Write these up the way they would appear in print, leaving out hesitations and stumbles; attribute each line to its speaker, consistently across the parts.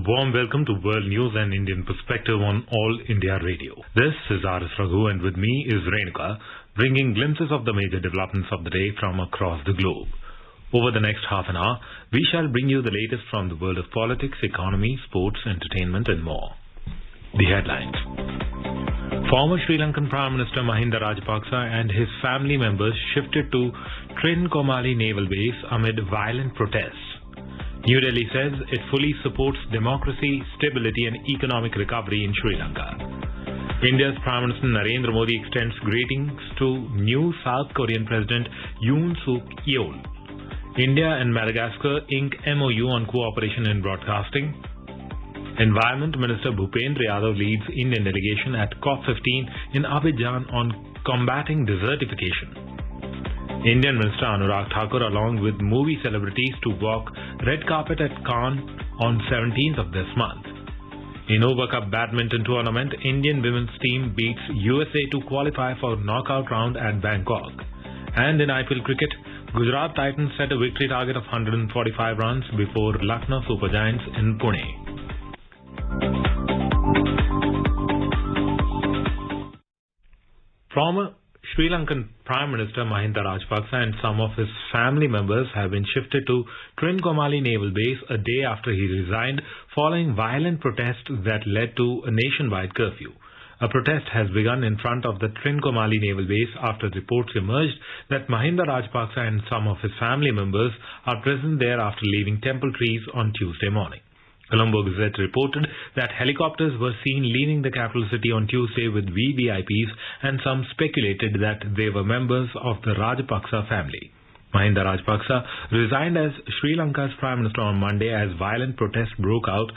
Speaker 1: warm welcome to World News and Indian Perspective on All India Radio. This is R.S. Raghu and with me is Renuka, bringing glimpses of the major developments of the day from across the globe. Over the next half an hour, we shall bring you the latest from the world of politics, economy, sports, entertainment and more. The headlines. Former Sri Lankan Prime Minister Mahinda Rajapaksa and his family members shifted to Trincomalee Naval Base amid violent protests. New Delhi says it fully supports democracy, stability and economic recovery in Sri Lanka. India's Prime Minister Narendra Modi extends greetings to new South Korean President Yoon Suk Yeol. India and Madagascar ink MOU on cooperation in broadcasting. Environment Minister Bhupendra Yadav leads Indian delegation at COP15 in Abidjan on combating desertification. Indian Minister Anurag Thakur along with movie celebrities to walk red carpet at Cannes on 17th of this month. In Over Cup Badminton Tournament, Indian women's team beats USA to qualify for knockout round at Bangkok. And in IPL cricket, Gujarat Titans set a victory target of 145 runs before Lucknow Super Giants in Pune. Former Sri Lankan Prime Minister Mahinda Rajapaksa and some of his family members have been shifted to Trincomalee Naval Base a day after he resigned following violent protests that led to a nationwide curfew. A protest has begun in front of the Trincomalee Naval Base after reports emerged that Mahinda Rajapaksa and some of his family members are present there after leaving Temple Trees on Tuesday morning. Colombo Gazette reported that helicopters were seen leaving the capital city on Tuesday with VVIPs and some speculated that they were members of the Rajapaksa family. Mahinda Rajapaksa resigned as Sri Lanka's Prime Minister on Monday as violent protests broke out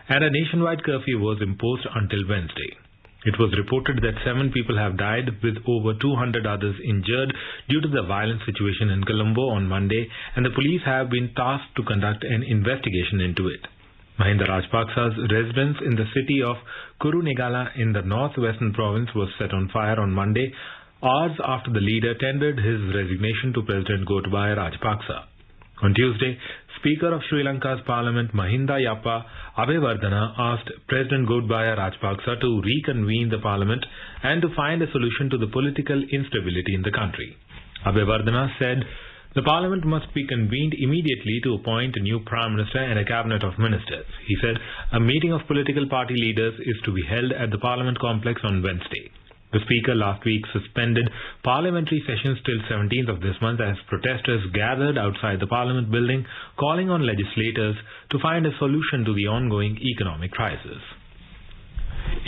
Speaker 1: and a nationwide curfew was imposed until Wednesday. It was reported that 7 people have died with over 200 others injured due to the violent situation in Colombo on Monday and the police have been tasked to conduct an investigation into it. Mahinda Rajapaksa's residence in the city of Kurunegala in the northwestern province was set on fire on Monday, hours after the leader tendered his resignation to President Gotabaya Rajapaksa. On Tuesday, Speaker of Sri Lanka's Parliament Mahinda Yappa Abeyewardena asked President Gotabaya Rajapaksa to reconvene the Parliament and to find a solution to the political instability in the country. Abeyewardena said the Parliament must be convened immediately to appoint a new Prime Minister and a cabinet of ministers. He said a meeting of political party leaders is to be held at the Parliament complex on Wednesday. The Speaker last week suspended parliamentary sessions till 17th of this month as protesters gathered outside the Parliament building calling on legislators to find a solution to the ongoing economic crisis.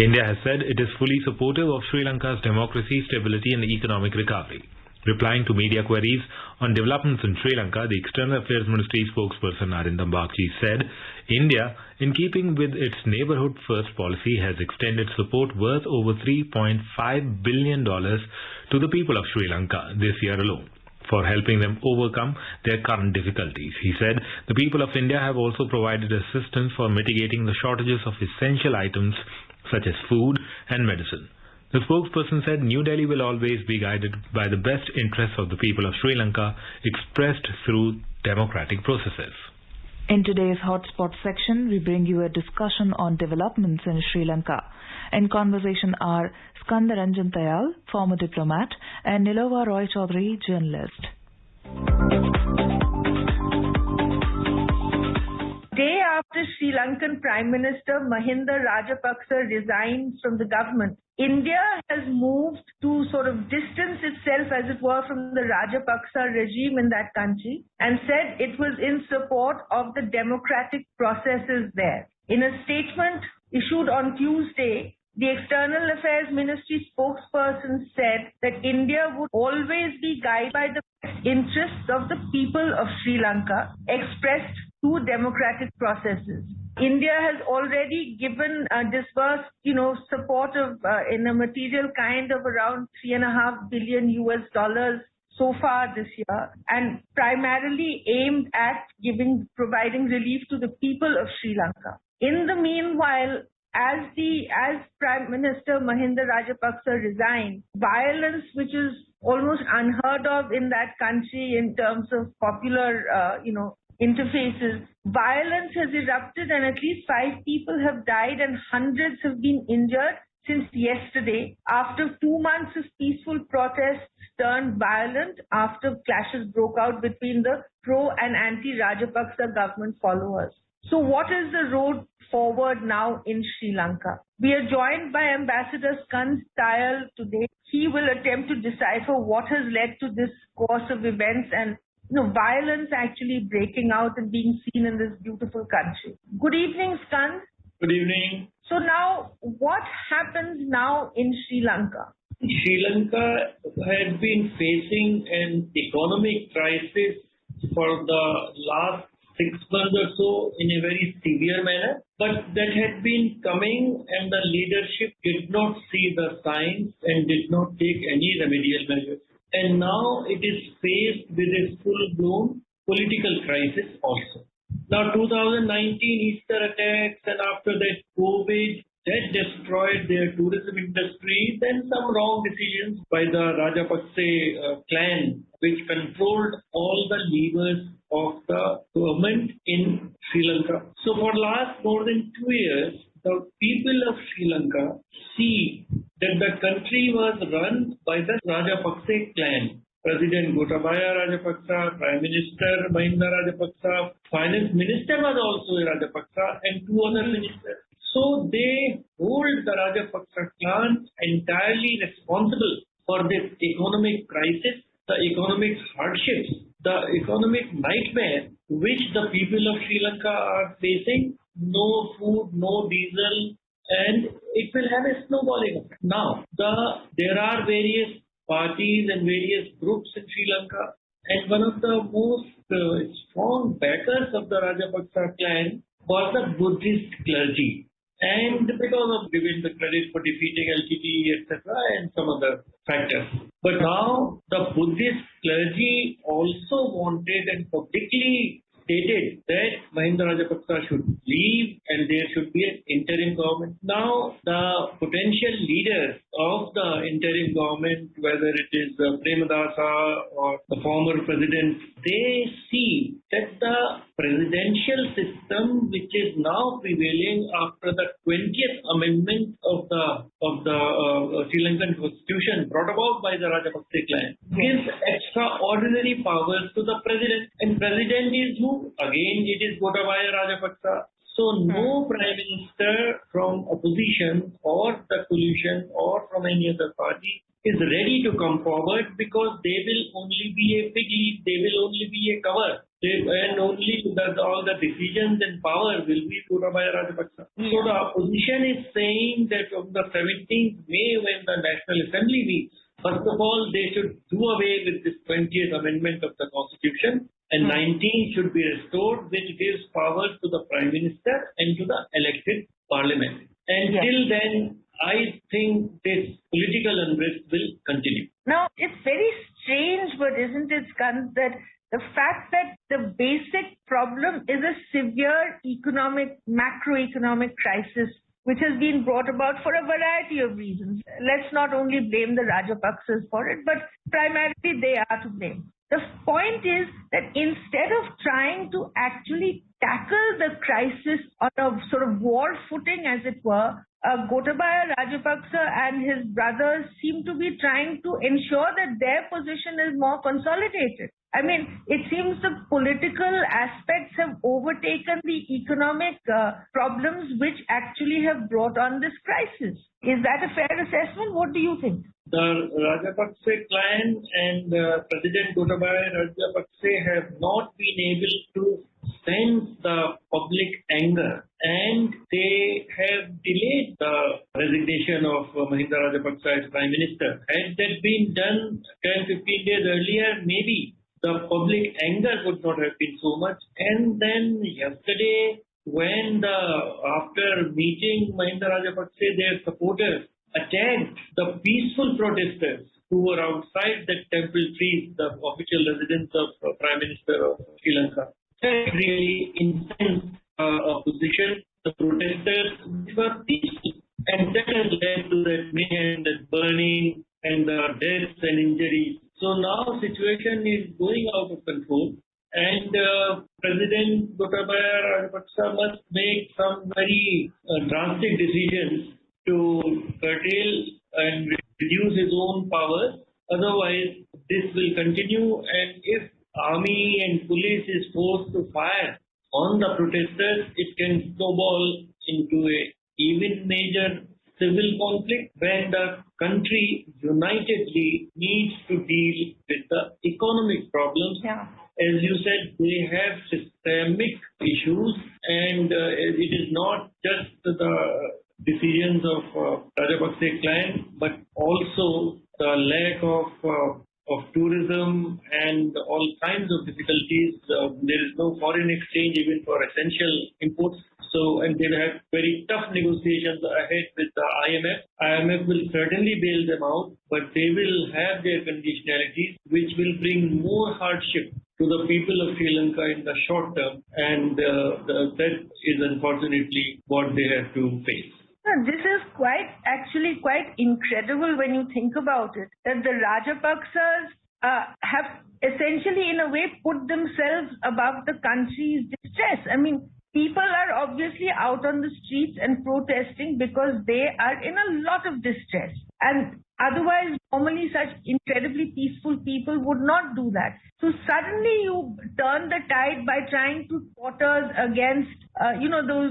Speaker 1: India has said it is fully supportive of Sri Lanka's democracy, stability and economic recovery. Replying to media queries on developments in Sri Lanka, the External Affairs Ministry spokesperson Arindam Bagchi said, India, in keeping with its neighbourhood first policy, has extended support worth over $3.5 billion to the people of Sri Lanka this year alone for helping them overcome their current difficulties. He said the people of India have also provided assistance for mitigating the shortages of essential items such as food and medicine. The spokesperson said New Delhi will always be guided by the best interests of the people of Sri Lanka expressed through democratic processes.
Speaker 2: In today's Hotspot section, we bring you a discussion on developments in Sri Lanka. In conversation are Skandar Ranjan Tayal, former diplomat, and Nilova Roy Chaudhary, journalist.
Speaker 3: Day after Sri Lankan Prime Minister Mahinda Rajapaksa resigned from the government, India has moved to sort of distance itself, as it were, from the Rajapaksa regime in that country and said it was in support of the democratic processes there. In a statement issued on Tuesday, the External Affairs Ministry spokesperson said that India would always be guided by the interests of the people of Sri Lanka expressed through democratic processes. India has already given disbursed, support of in a material kind of around $3.5 billion so far this year, and primarily aimed at providing relief to the people of Sri Lanka. In the meanwhile, as Prime Minister Mahinda Rajapaksa resigned, violence, which is almost unheard of in that country in terms of popular, interfaces, violence has erupted and at least 5 people have died and hundreds have been injured since yesterday after 2 months of peaceful protests turned violent after clashes broke out between the pro and anti-Rajapaksa government followers. So what is the road forward now in Sri Lanka? We are joined by Ambassador Skand Tayal today. He will attempt to decipher what has led to this course of events and violence actually breaking out and being seen in this beautiful country. Good evening, Skand.
Speaker 4: Good evening.
Speaker 3: So now, what happens now in Sri Lanka?
Speaker 4: Sri Lanka has been facing an economic crisis for the last 6 months or so in a very severe manner, but that had been coming and the leadership did not see the signs and did not take any remedial measures. And now it is faced with a full-blown political crisis also. Now 2019 Easter attacks and after that COVID, that destroyed their tourism industry, then some wrong decisions by the Rajapaksa clan, which controlled all the levers of the government in Sri Lanka. So for last more than 2 years, the people of Sri Lanka see that the country was run by the Rajapaksa clan. President Gotabaya Rajapaksa, Prime Minister Mahinda Rajapaksa, Finance Minister was also a Rajapaksa and 2 other ministers. So they hold the Rajapaksa clan entirely responsible for this economic crisis, the economic hardships, the economic nightmare which the people of Sri Lanka are facing. No food, no diesel, and it will have a snowballing effect. Now, there are various parties and various groups in Sri Lanka, and one of the most strong backers of the Rajapaksa clan was the Buddhist clergy. And because of giving the credit for defeating LTT, etc., and some other factors. But now the Buddhist clergy also wanted and publicly stated that Mahinda Rajapaksa should leave and there should be an interim government. Now, the potential leaders of the interim government, whether it is Premadasa or the former president, they see that the presidential system which is now prevailing after the 20th amendment of the Sri Lankan constitution brought about by the Rajapaksa clan gives extraordinary powers to the president, and president is who? Again, it is Gotabaya Rajapaksa. So no prime minister from opposition or the coalition or from any other party is ready to come forward because they will only be a fig leaf, they will only be a cover. And only all the decisions and power will be Gotabaya Rajapaksa. So the opposition is saying that on the 17th May when the National Assembly meets, first of all, they should do away with this 20th amendment of the Constitution and 19 should be restored, which gives power to the Prime Minister and to the elected Parliament. And till then, I think this political unrest will continue.
Speaker 3: Now, it's very strange, but isn't it, Skand, that the fact that the basic problem is a severe macroeconomic crisis which has been brought about for a variety of reasons. Let's not only blame the Rajapaksas for it, but primarily they are to blame. The point is that instead of trying to actually tackle the crisis on a sort of war footing, as it were, Gotabaya Rajapaksa and his brothers seem to be trying to ensure that their position is more consolidated. I mean, it seems the political aspects have overtaken the economic problems which actually have brought on this crisis. Is that a fair assessment? What do you think?
Speaker 4: The Rajapaksa clan and President Gotabaya Rajapaksa have not been able to sense the public anger and they have delayed the resignation of Mahinda Rajapaksa as Prime Minister. Had that been done 10-15 days earlier, maybe the public anger would not have been so much. And then yesterday, when after meeting Mahinda Rajapaksa, their supporters attacked the peaceful protesters who were outside the temple trees, the official residence of Prime Minister of Sri Lanka. That really incensed opposition, the protesters were peaceful. And that has led to that mayhem, that burning, and the deaths and injuries. So now situation is going out of control. And President Gotabaya Rajapaksa must make some very drastic decisions to curtail and reduce his own powers. Otherwise, this will continue, and if army and police is forced to fire on the protesters, it can snowball into a even major civil conflict when the country unitedly needs to deal with the economic problems.
Speaker 3: Yeah.
Speaker 4: As you said, they have systemic issues, and it is not just the decisions of Rajapaksa clan, but also the lack of tourism and all kinds of difficulties. There is no foreign exchange even for essential imports. So, and they'll have very tough negotiations ahead with the IMF. IMF will certainly bail them out, but they will have their conditionalities, which will bring more hardship to the people of Sri Lanka in the short term. And that is unfortunately what they have to face.
Speaker 3: This is actually quite incredible when you think about it, that the Rajapaksas have essentially in a way put themselves above the country's distress. I mean, people are obviously out on the streets and protesting because they are in a lot of distress. And otherwise, normally such incredibly peaceful people would not do that. So suddenly you turn the tide by trying to quarters against,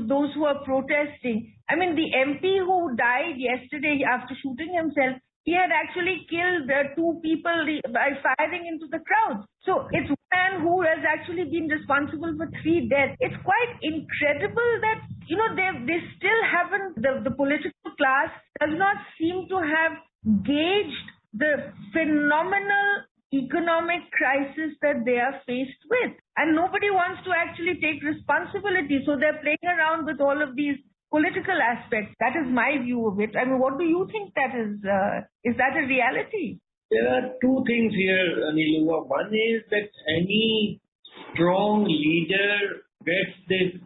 Speaker 3: those who are protesting. I mean, the MP who died yesterday after shooting himself, he had actually killed two people by firing into the crowd. So it's one man who has actually been responsible for 3 deaths. It's quite incredible that, they still haven't, the political class does not seem to have gauged the phenomenal economic crisis that they are faced with. And nobody wants to actually take responsibility. So they're playing around with all of these political aspects. That is my view of it. I mean, what do you think that is? Is that a reality?
Speaker 4: There are two things here, Aniluva. One is that any strong leader gets this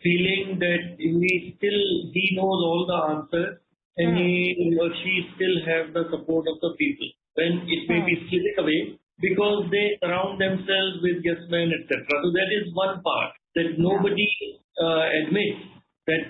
Speaker 4: feeling that he knows all the answers, and he or she still have the support of the people. When it may be slipping away because they surround themselves with yes men, etc. So that is one part that nobody admits that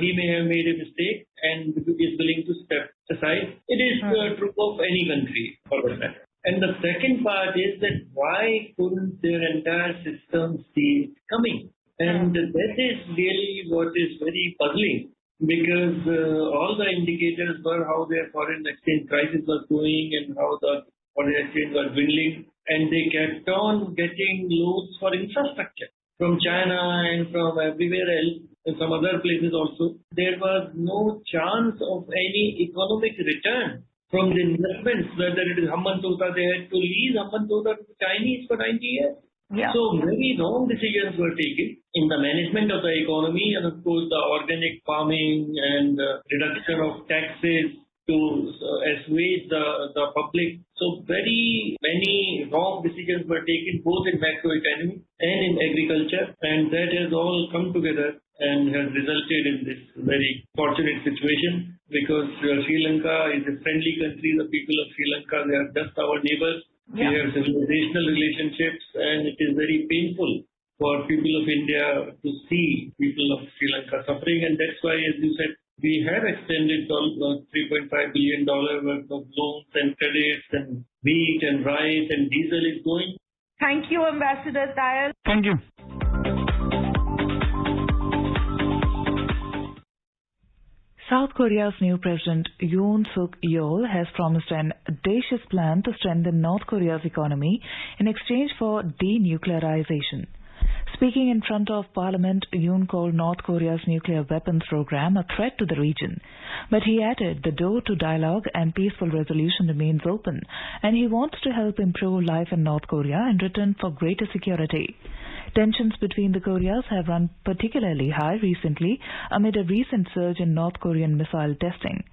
Speaker 4: he may have made a mistake and is willing to step aside. It is true of any country for that matter. And the second part is that why couldn't their entire system see it coming? And that is really what is very puzzling, because all the indicators were how their foreign exchange crisis was going and how the foreign exchange was dwindling, and they kept on getting loans for infrastructure from China and from everywhere else. In some other places also, there was no chance of any economic return from the investments, whether it is Hambantota, they had to lease Hambantota to the Chinese for 90 years.
Speaker 3: Yeah.
Speaker 4: So very wrong decisions were taken in the management of the economy, and of course the organic farming and reduction of taxes to assuage the public. So very many wrong decisions were taken both in macroeconomy and in agriculture, and that has all come together and has resulted in this very fortunate situation, because Sri Lanka is a friendly country. The people of Sri Lanka, they are just our neighbors. We have civilizational relationships, and it is very painful for people of India to see people of Sri Lanka suffering, and that's why, as you said, we have extended $3.5 billion worth of loans and credits, and wheat and rice and diesel is going.
Speaker 3: Thank you, Ambassador Tayal.
Speaker 1: Thank you.
Speaker 2: South Korea's new president, Yoon Suk Yeol, has promised an audacious plan to strengthen North Korea's economy in exchange for denuclearization. Speaking in front of Parliament, Yoon called North Korea's nuclear weapons program a threat to the region. But he added the door to dialogue and peaceful resolution remains open, and he wants to help improve life in North Korea in return for greater security. Tensions between the Koreas have run particularly high recently amid a recent surge in North Korean missile testing.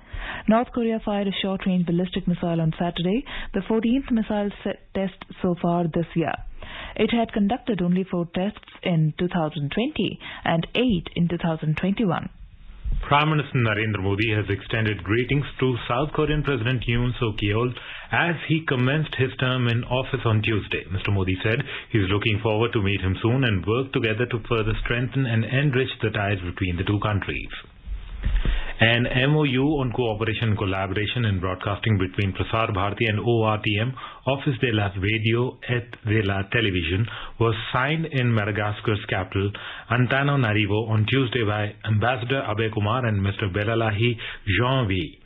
Speaker 2: North Korea fired a short-range ballistic missile on Saturday, the 14th missile test so far this year. It had conducted only 4 tests in 2020 and 8 in 2021.
Speaker 1: Prime Minister Narendra Modi has extended greetings to South Korean President Yoon as he commenced his term in office on Tuesday. Mr. Modi said he is looking forward to meet him soon and work together to further strengthen and enrich the ties between the two countries. An MOU on cooperation and collaboration in broadcasting between Prasar Bharati and ORTM, Office de la Radio et de la Television, was signed in Madagascar's capital, Antananarivo, on Tuesday by Ambassador Abe Kumar and Mr. Belalahi Jean-V,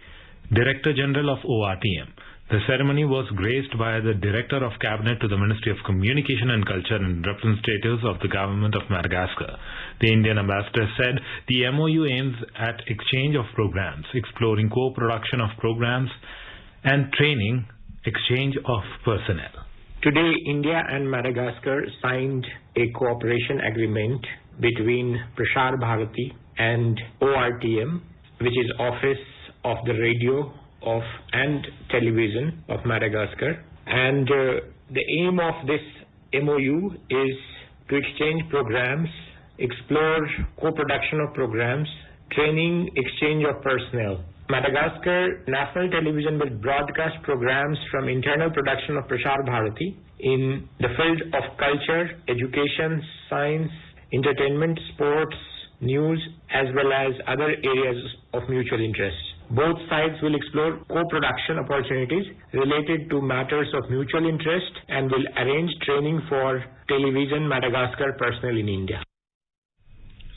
Speaker 1: Director General of ORTM. The ceremony was graced by the Director of Cabinet to the Ministry of Communication and Culture and representatives of the Government of Madagascar. The Indian ambassador said the MOU aims at exchange of programs, exploring co-production of programs and training, exchange of personnel.
Speaker 5: Today, India and Madagascar signed a cooperation agreement between Prasar Bharati and ORTM, which is Office of the Radio and Television of Madagascar, and the aim of this MOU is to exchange programs, explore co-production of programs, training, exchange of personnel. Madagascar National Television will broadcast programs from internal production of Prasar Bharati in the field of culture, education, science, entertainment, sports, news, as well as other areas of mutual interest. Both sides will explore co-production opportunities related to matters of mutual interest and will arrange training for television Madagascar personnel in India.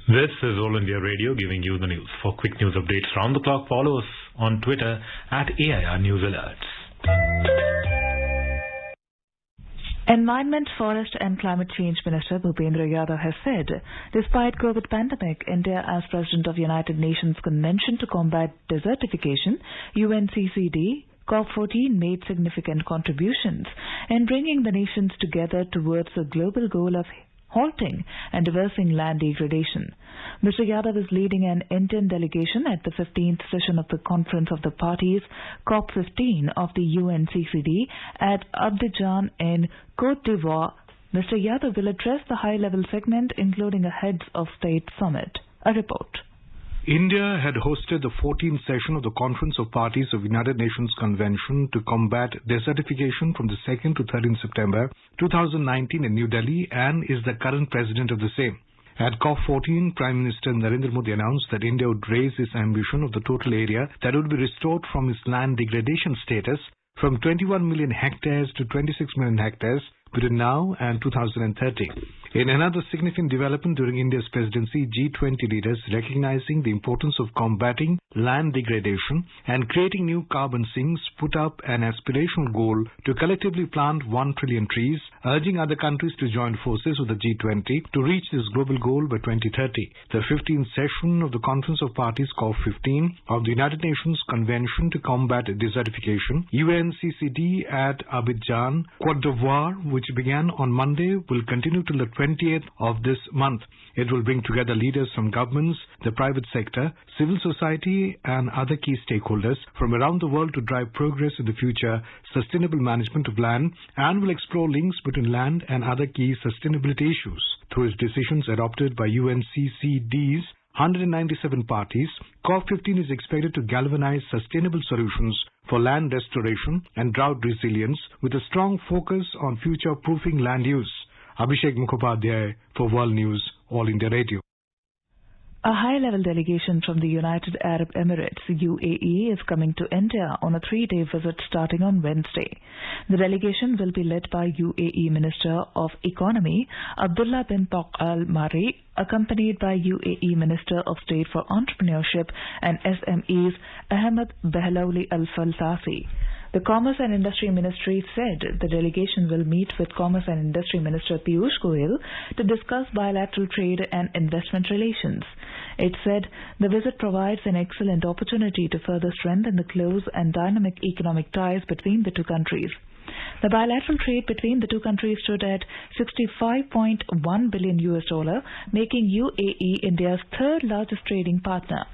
Speaker 1: This is All India Radio giving you the news. For quick news updates round the clock, follow us on Twitter at AIR News Alerts.
Speaker 2: Environment, Forest and Climate Change Minister Bhupendra Yadav has said, despite COVID pandemic, India as President of United Nations Convention to Combat Desertification, UNCCD, COP14 made significant contributions in bringing the nations together towards the global goal of halting and reversing land degradation. Mr. Yadav is leading an Indian delegation at the 15th session of the Conference of the Parties, COP15 of the UNCCD at Abidjan in Côte d'Ivoire. Mr. Yadav will address the high-level segment, including a Heads of State Summit. A report.
Speaker 6: India had hosted the 14th session of the Conference of Parties of United Nations Convention to Combat Desertification from the 2nd to 13th September 2019 in New Delhi and is the current president of the same. At COP14, Prime Minister Narendra Modi announced that India would raise its ambition of the total area that would be restored from its land degradation status from 21 million hectares to 26 million hectares between now and 2030. In another significant development during India's presidency, G20 leaders recognizing the importance of combating land degradation and creating new carbon sinks put up an aspirational goal to collectively plant 1 trillion trees, urging other countries to join forces with the G20 to reach this global goal by 2030. The 15th session of the Conference of Parties COP15 of the United Nations Convention to Combat Desertification, UNCCD at Abidjan, Côte d'Ivoire, which began on Monday, will continue till the 20th of this month. It will bring together leaders from governments, the private sector, civil society and other key stakeholders from around the world to drive progress in the future sustainable management of land and will explore links between land and other key sustainability issues. Through its decisions adopted by UNCCD's 197 parties, COP15 is expected to galvanize sustainable solutions for land restoration and drought resilience with a strong focus on future-proofing land use. Abhishek Mukhopadhyay for World News, All India Radio.
Speaker 2: A high-level delegation from the United Arab Emirates, UAE, is coming to India on a 3-day visit starting on Wednesday. The delegation will be led by UAE Minister of Economy, Abdullah bin Taq al-Mari, accompanied by UAE Minister of State for Entrepreneurship and SMEs, Ahmed Behlauli al-Falsafi. The Commerce and Industry Ministry said the delegation will meet with Commerce and Industry Minister Piyush Goyal to discuss bilateral trade and investment relations. It said the visit provides an excellent opportunity to further strengthen the close and dynamic economic ties between the two countries. The bilateral trade between the two countries stood at $65.1 billion, making UAE India's third largest trading partner.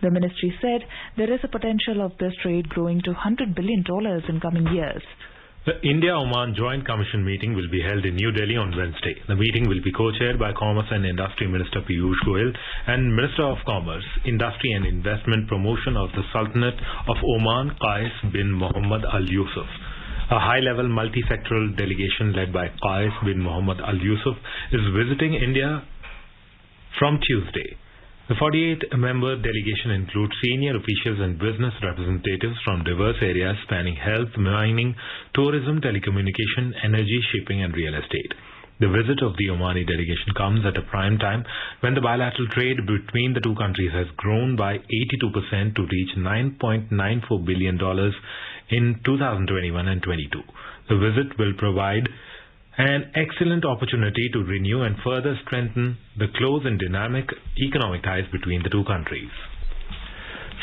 Speaker 2: The ministry said there is a potential of this trade growing to $100 billion in coming years.
Speaker 1: The India-Oman Joint Commission meeting will be held in New Delhi on Wednesday. The meeting will be co-chaired by Commerce and Industry Minister Piyush Goyal and Minister of Commerce, Industry and Investment Promotion of the Sultanate of Oman, Qais bin Mohammed Al Yusuf. A high-level multi-sectoral delegation led by Qais bin Mohammed Al Yusuf is visiting India from Tuesday. The 48-member delegation includes senior officials and business representatives from diverse areas spanning health, mining, tourism, telecommunication, energy, shipping and real estate. The visit of the Omani delegation comes at a prime time when the bilateral trade between the two countries has grown by 82% to reach $9.94 billion in 2021 and 22. The visit will provide an excellent opportunity to renew and further strengthen the close and dynamic economic ties between the two countries.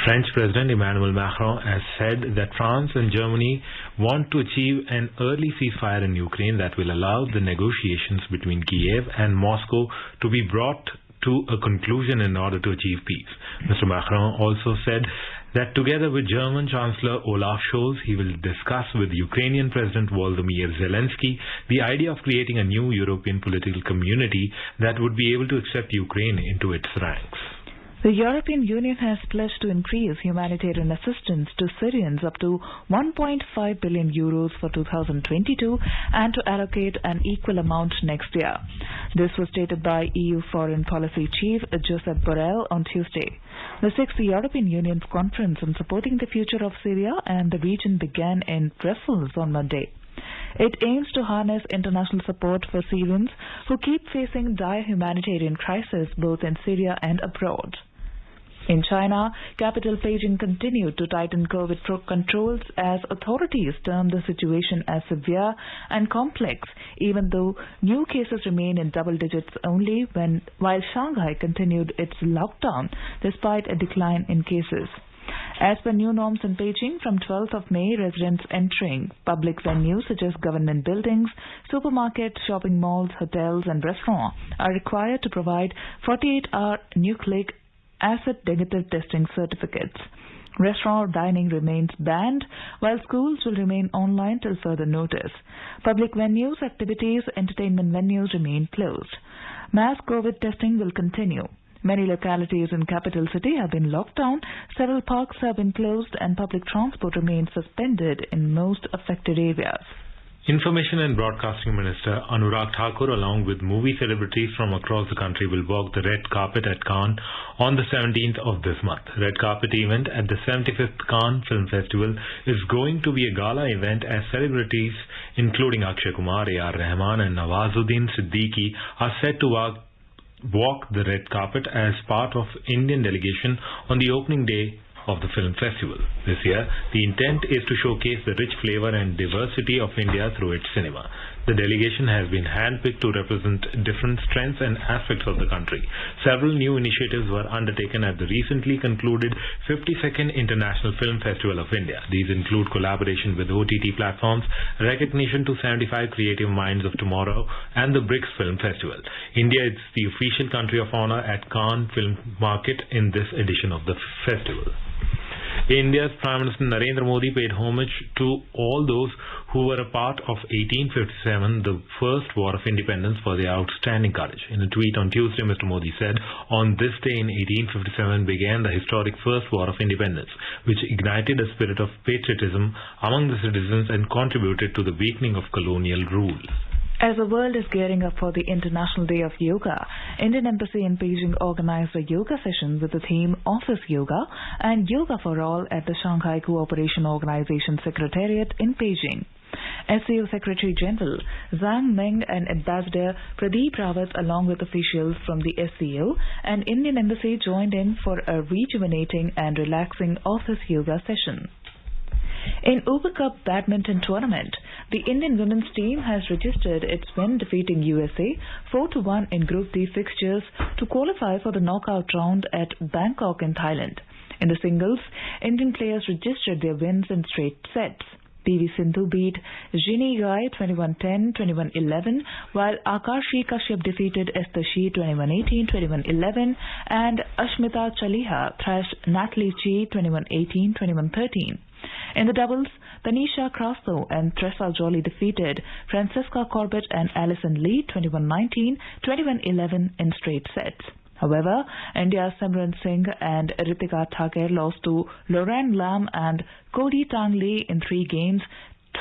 Speaker 1: French President Emmanuel Macron has said that France and Germany want to achieve an early ceasefire in Ukraine that will allow the negotiations between Kiev and Moscow to be brought to a conclusion in order to achieve peace. Mr. Macron also said that together with German Chancellor Olaf Scholz, he will discuss with Ukrainian President Volodymyr Zelensky the idea of creating a new European political community that would be able to accept Ukraine into its ranks.
Speaker 2: The European Union has pledged to increase humanitarian assistance to Syrians up to 1.5 billion euros for 2022 and to allocate an equal amount next year. This was stated by EU Foreign Policy Chief Josep Borrell on Tuesday. The 6th European Union's conference on supporting the future of Syria and the region began in Brussels on Monday. It aims to harness international support for Syrians who keep facing dire humanitarian crisis both in Syria and abroad. In China, capital Beijing continued to tighten COVID controls as authorities termed the situation as severe and complex, even though new cases remain in double digits only, while Shanghai continued its lockdown despite a decline in cases. As per new norms in Beijing, from 12th of May, residents entering public venues such as government buildings, supermarkets, shopping malls, hotels and restaurants are required to provide 48-hour nucleic acid negative testing certificates. Restaurant dining remains banned, while schools will remain online till further notice. Public venues, activities, entertainment venues remain closed. Mass COVID testing will continue. Many localities in capital city have been locked down, several parks have been closed and public transport remains suspended in most affected areas.
Speaker 1: Information and Broadcasting Minister Anurag Thakur along with movie celebrities from across the country will walk the red carpet at Cannes on the 17th of this month. Red carpet event at the 75th Cannes Film Festival is going to be a gala event as celebrities including Akshay Kumar, A.R. Rahman and Nawazuddin Siddiqui are set to walk the red carpet as part of Indian delegation on the opening day of the film festival. This year, the intent is to showcase the rich flavor and diversity of India through its cinema. The delegation has been handpicked to represent different strengths and aspects of the country. Several new initiatives were undertaken at the recently concluded 52nd International Film Festival of India. These include collaboration with OTT platforms, recognition to 75 creative minds of tomorrow, and the BRICS Film Festival. India is the official country of honor at Cannes Film Market in this edition of the festival. India's Prime Minister Narendra Modi paid homage to all those who were a part of 1857, the first war of independence, for their outstanding courage. In a tweet on Tuesday, Mr. Modi said, "On this day in 1857 began the historic first war of independence, which ignited a spirit of patriotism among the citizens and contributed to the weakening of colonial rule."
Speaker 2: As the world is gearing up for the International Day of Yoga, Indian Embassy in Beijing organized a yoga session with the theme Office Yoga and Yoga for All at the Shanghai Cooperation Organization Secretariat in Beijing. SCO Secretary General Zhang Meng and Ambassador Pradeep Rawat along with officials from the SCO and Indian Embassy joined in for a rejuvenating and relaxing office yoga session. In Uber Cup badminton tournament, the Indian women's team has registered its win defeating USA 4-1 in Group D fixtures to qualify for the knockout round at Bangkok in Thailand. In the singles, Indian players registered their wins in straight sets. PV Sindhu beat Jini Gai 21-10, 21-11, while Akarshi Kashyap defeated Esther Shi 21-18, 21-11, and Ashmita Chaliha thrashed Natalie Chi 21-18, 21-13. In the doubles, Tanisha Crasso and Tressa Jolie defeated Francesca Corbett and Alison Lee 21-19, 21-11 in straight sets. However, India's Simran Singh and Ritika Thakur lost to Lauren Lam and Cody Tang Lee in 3 games,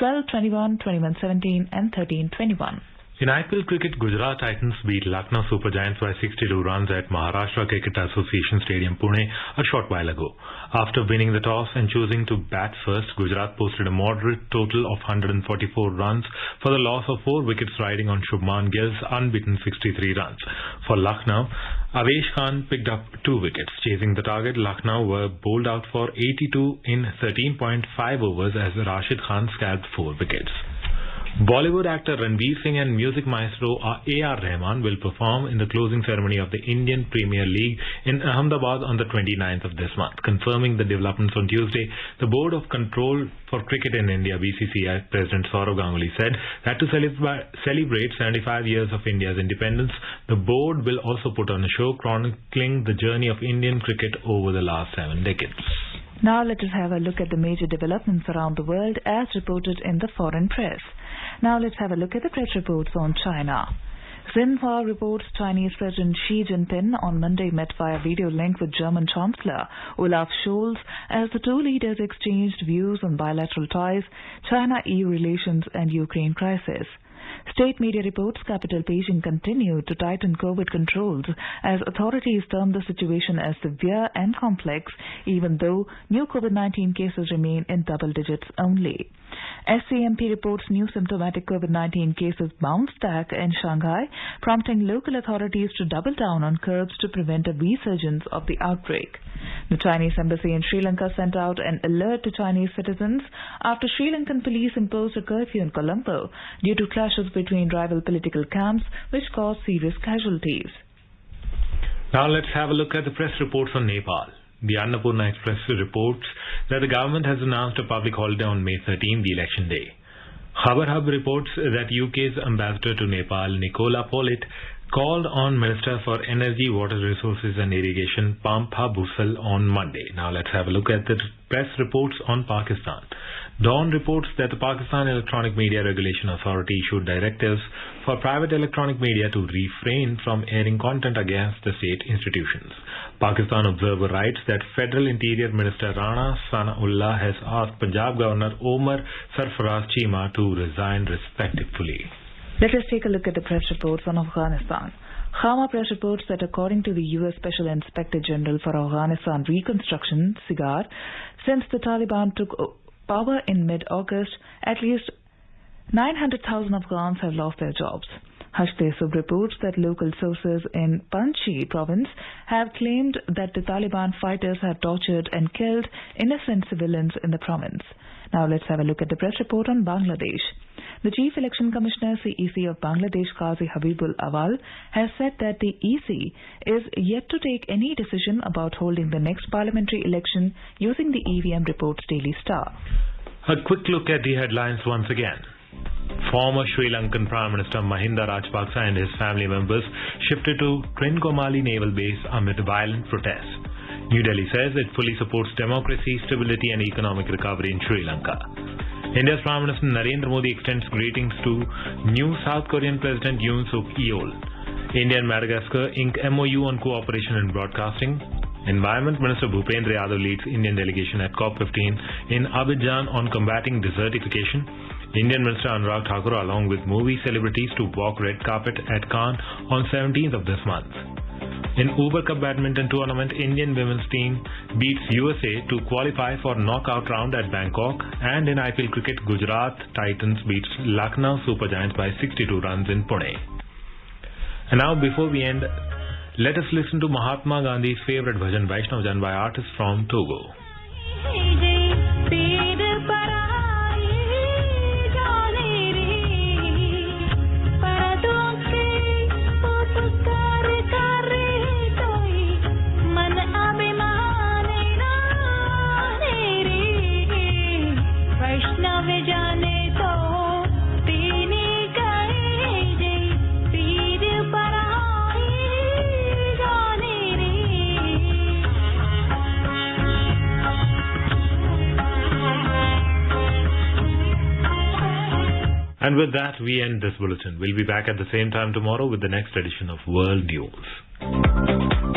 Speaker 2: 12-21, 21-17 and 13-21.
Speaker 1: In IPL cricket, Gujarat Titans beat Lucknow Super Giants by 62 runs at Maharashtra Cricket Association Stadium, Pune, a short while ago. After winning the toss and choosing to bat first, Gujarat posted a moderate total of 144 runs for the loss of 4 wickets, riding on Shubman Gill's unbeaten 63 runs. For Lucknow, Avesh Khan picked up 2 wickets. Chasing the target, Lucknow were bowled out for 82 in 13.5 overs as Rashid Khan scalped 4 wickets. Bollywood actor Ranveer Singh and music maestro A.R. Rahman will perform in the closing ceremony of the Indian Premier League in Ahmedabad on the 29th of this month. Confirming the developments on Tuesday, the Board of Control for Cricket in India, BCCI President Saurav Ganguly said that to celebrate 75 years of India's independence, the board will also put on a show chronicling the journey of Indian cricket over the last 7 decades.
Speaker 2: Now let us have a look at the major developments around the world as reported in the foreign press. Now let's have a look at the press reports on China. Xinhua reports Chinese President Xi Jinping on Monday met via video link with German Chancellor Olaf Scholz as the 2 leaders exchanged views on bilateral ties, China-EU relations and Ukraine crisis. State media reports capital Beijing continued to tighten COVID controls as authorities term the situation as severe and complex, even though new COVID-19 cases remain in double digits only. SCMP reports new symptomatic COVID-19 cases bounced back in Shanghai, prompting local authorities to double down on curbs to prevent a resurgence of the outbreak. The Chinese embassy in Sri Lanka sent out an alert to Chinese citizens after Sri Lankan police imposed a curfew in Colombo due to clashes between rival political camps, which caused serious casualties.
Speaker 1: Now let's have a look at the press reports on Nepal. The Annapurna Express reports that the government has announced a public holiday on May 13, the election day. Khabar Hub reports that UK's ambassador to Nepal, Nicola Pollitt, called on Minister for Energy, Water Resources and Irrigation, Pampa Busal, on Monday. Now let's have a look at the press reports on Pakistan. Dawn reports that the Pakistan Electronic Media Regulation Authority issued directives for private electronic media to refrain from airing content against the state institutions. Pakistan Observer writes that Federal Interior Minister Rana Sanaullah has asked Punjab Governor Omar Sarfaraz Cheema to resign respectively.
Speaker 2: Let us take a look at the press reports on Afghanistan. Khama Press reports that according to the U.S. Special Inspector General for Afghanistan Reconstruction, SIGAR, since the Taliban took power in mid-August, at least 900,000 Afghans have lost their jobs. Hashte Sub reports that local sources in Panjshir province have claimed that the Taliban fighters have tortured and killed innocent civilians in the province. Now let's have a look at the press report on Bangladesh. The Chief Election Commissioner CEC of Bangladesh, Qazi Habibul Awal, has said that the EC is yet to take any decision about holding the next parliamentary election using the EVM, reports Daily Star.
Speaker 1: A quick look at the headlines once again. Former Sri Lankan Prime Minister Mahinda Rajapaksa and his family members shifted to Trincomalee Naval Base amid violent protests. New Delhi says it fully supports democracy, stability and economic recovery in Sri Lanka. India's Prime Minister Narendra Modi extends greetings to new South Korean President Yoon Suk Yeol. India and Madagascar ink MOU on cooperation in broadcasting. Environment Minister Bhupendra Yadav leads Indian delegation at COP15 in Abidjan on combating desertification. Indian Minister Anurag Thakur along with movie celebrities to walk red carpet at Cannes on 17th of this month. In Uber Cup badminton tournament, Indian women's team beats USA to qualify for knockout round at Bangkok, and in IPL cricket, Gujarat Titans beats Lucknow Super Giants by 62 runs in Pune. And now before we end, let us listen to Mahatma Gandhi's favorite bhajan Vaishnav Jan by artists from Togo. And with that, we end this bulletin. We'll be back at the same time tomorrow with the next edition of World News.